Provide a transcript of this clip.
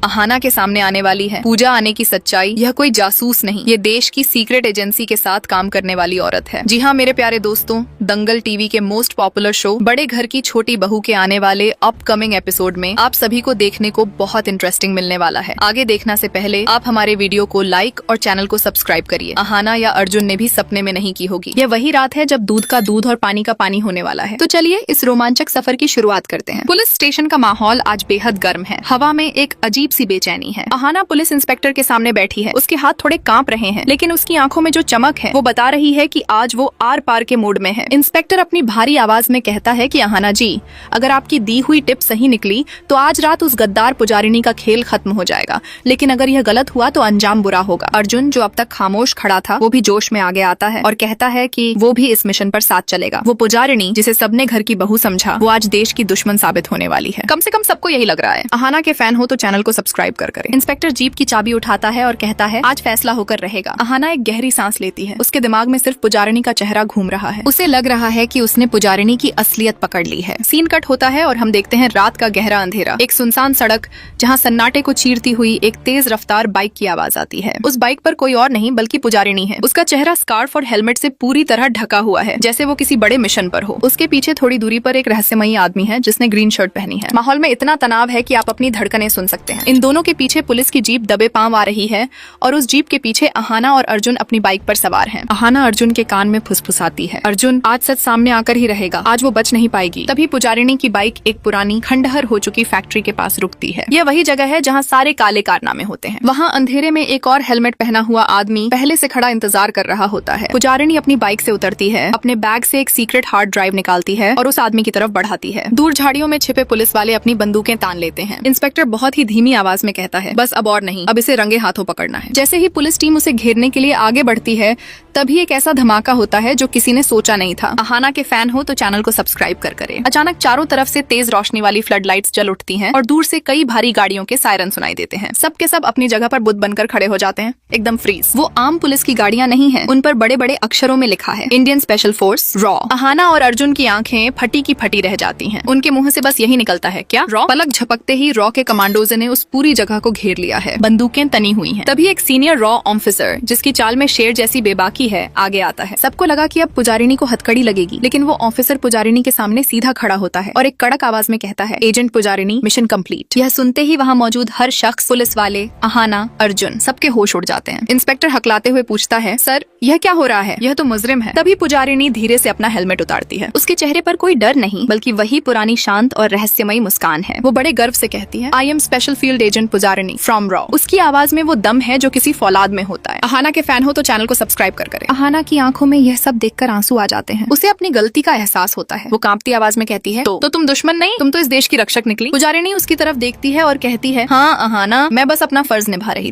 अहाना के सामने आने वाली है पूजा आने की सच्चाई। यह कोई जासूस नहीं, ये देश की सीक्रेट एजेंसी के साथ काम करने वाली औरत है। जी हाँ मेरे प्यारे दोस्तों, दंगल टीवी के मोस्ट पॉपुलर शो बड़े घर की छोटी बहू के आने वाले अपकमिंग एपिसोड में आप सभी को देखने को बहुत इंटरेस्टिंग मिलने वाला है। आगे देखना से पहले आप हमारे वीडियो को लाइक और चैनल को सब्सक्राइब करिए। अहाना या अर्जुन ने भी सपने में नहीं की होगी। यह वही रात है जब दूध का दूध और पानी का पानी होने वाला है। तो चलिए इस रोमांचक सफर की शुरुआत करते हैं। पुलिस स्टेशन का माहौल आज बेहद गर्म है। हवा में एक अजीब सी बेचैनी है। अहाना पुलिस इंस्पेक्टर के सामने बैठी है। उसके हाथ थोड़े कांप रहे हैं, लेकिन उसकी आंखों में जो चमक है वो बता रही है कि आज वो आर पार के मूड में है। इंस्पेक्टर अपनी भारी आवाज में कहता है कि अहाना जी, अगर आपकी दी हुई टिप सही निकली तो आज रात उस गद्दार पुजारिनी का खेल खत्म हो जाएगा, लेकिन अगर यह गलत हुआ तो अंजाम बुरा होगा। अर्जुन जो अब तक खामोश खड़ा था वो भी जोश में आगे आता है और कहता है कि वो भी इस मिशन पर साथ चलेगा। वो पुजारिनी जिसे सबने घर की बहू समझा वो आज देश की दुश्मन साबित होने वाली है। कम से कम सबको यही लग रहा है। अहाना के फैन हो तो चैनल को सब्सक्राइब कर करें। इंस्पेक्टर जीप की चाबी उठाता है और कहता है आज फैसला होकर रहेगा। अहाना एक गहरी सांस लेती है। उसके दिमाग में सिर्फ पुजारिनी का चेहरा घूम रहा है। उसे लग रहा है कि उसने पुजारिनी की असलियत पकड़ ली है। सीन कट होता है और हम देखते हैं रात का गहरा अंधेरा, एक सुनसान सड़क जहाँ सन्नाटे को चीरती हुई एक तेज रफ्तार बाइक की आवाज आती है। उस बाइक पर कोई और नहीं बल्कि पुजारिनी है। उसका चेहरा स्कार्फ और हेलमेट से पूरी तरह ढका हुआ है, जैसे वो किसी बड़े मिशन पर हो। उसके पीछे थोड़ी दूरी पर एक रहस्यमयी आदमी है जिसने ग्रीन शर्ट पहनी है। माहौल में इतना तनाव है कि आप अपनी धड़कनें सुन सकते हैं। इन दोनों के पीछे पुलिस की जीप दबे पांव आ रही है और उस जीप के पीछे अहाना और अर्जुन अपनी बाइक पर सवार हैं। अहाना अर्जुन के कान में फुसफुसाती है, अर्जुन आज सच सामने आकर ही रहेगा, आज वो बच नहीं पाएगी। तभी पुजारिनी की बाइक एक पुरानी खंडहर हो चुकी फैक्ट्री के पास रुकती है। यह वही जगह है जहाँ सारे काले कारनामे होते हैं। वहाँ अंधेरे में एक और हेलमेट पहना हुआ आदमी पहले से खड़ा इंतजार कर रहा होता है। पुजारिनी अपनी बाइक से उतरती है, अपने बैग से एक सीक्रेट हार्ड ड्राइव निकालती है और उस आदमी की तरफ बढ़ाती है। दूर झाड़ियों में छिपे पुलिस वाले अपनी बंदूकें तान लेते हैं। इंस्पेक्टर बहुत ही धीमी आवाज में कहता है, बस अब और नहीं, अब इसे रंगे हाथों पकड़ना है। जैसे ही पुलिस टीम उसे घेरने के लिए आगे बढ़ती है तभी एक ऐसा धमाका होता है जो किसी ने सोचा नहीं था। अहाना के फैन हो तो चैनल को सब्सक्राइब कर करें। अचानक चारों तरफ से तेज रोशनी वाली फ्लड लाइट्स जल उठती हैं और दूर से कई भारी गाड़ियों के सायरन सुनाई देते हैं। सब के सब अपनी जगह पर बुत बनकर खड़े हो जाते हैं, एकदम फ्रीज। वो आम पुलिस की गाड़ियां नहीं हैं, उन पर बड़े बड़े अक्षरों में लिखा है Indian special force raw. Ahana और अर्जुन की आंखें फटी की फटी रह जाती हैं। उनके मुंह से बस यही निकलता है, क्या रॉ? पलक झपकते ही रॉ के कमांडोज ने उस पूरी जगह को घेर लिया है। बंदूकें तनी हुई हैं। तभी एक सीनियर रॉ ऑफिसर जिसकी चाल में शेर जैसी बेबाकी है आगे आता है। सबको लगा कि अब पुजारिनी को हथकड़ी लगेगी, लेकिन वो ऑफिसर पुजारिनी के सामने सीधा खड़ा होता है और एक कड़क आवाज में कहता है, एजेंट पुजारिनी, मिशन कंप्लीट। यह सुनते ही वहाँ मौजूद हर शख्स, पुलिस वाले, अहाना, अर्जुन, सबके होश उड़ जाते हैं। इंस्पेक्टर हकलाते हुए पूछता है, सर यह क्या हो रहा है? यह तो मुजरिम है। तभी पुजारिनी धीरे से अपना हेलमेट उतारती है। उसके चेहरे पर कोई डर नहीं बल्कि वही पुरानी शांत और रहस्यमयी मुस्कान है। वो बड़े गर्व से कहती है, I am special field agent Pujarini from रॉ। उसकी आवाज में वो दम है जो किसी फौलाद में होता है। अहाना के फैन हो तो चैनल को सब्सक्राइब कर करें। अहाना की आंखों में यह सब देखकर आंसू आ जाते हैं। उसे अपनी गलती का एहसास होता है। वो कांपती आवाज में कहती है, तो तुम दुश्मन नहीं, तुम तो इस देश की रक्षक निकली। पुजारिनी उसकी तरफ देखती है और कहती है, हाँ अहाना, मैं बस अपना फर्ज निभा रही